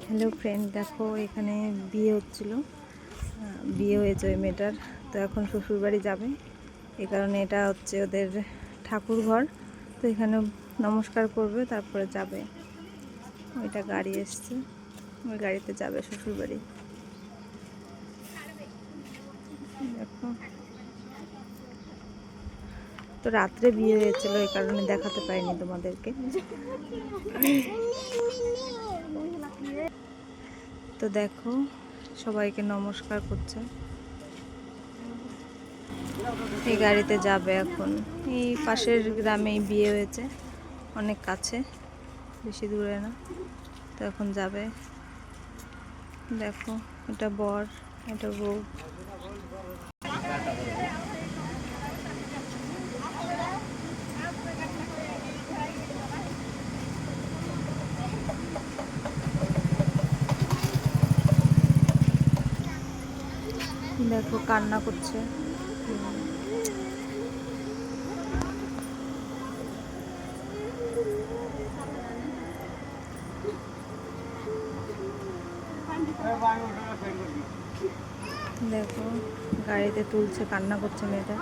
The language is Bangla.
হ্যালো ফ্রেন্ড, দেখো এখানে বিয়ে হচ্ছিল, বিয়ে হয়েছে ওই মেয়েটার। তো এখন শ্বশুরবাড়ি যাবে, এই কারণে এটা হচ্ছে ওদের ঠাকুর ঘর। তো এখানে নমস্কার করবে, তারপরে যাবে। ওইটা গাড়ি এসছে, ওই গাড়িতে যাবে শ্বশুরবাড়ি। দেখো, তো রাত্রে বিয়ে হয়েছিল, এই কারণে দেখাতে পারিনি তোমাদেরকে। তো দেখো, সবাইকে নমস্কার করছে। এই গাড়িতে যাবে এখন। এই পাশের গ্রামেই বিয়ে হয়েছে, অনেক কাছে, বেশি দূরে না। তো এখন যাবে। দেখো, এটা বর, এটা বউ। দেখো কান্না করছে। দেখো গাড়িতে তুলছে, কান্না করছে মেয়েটা।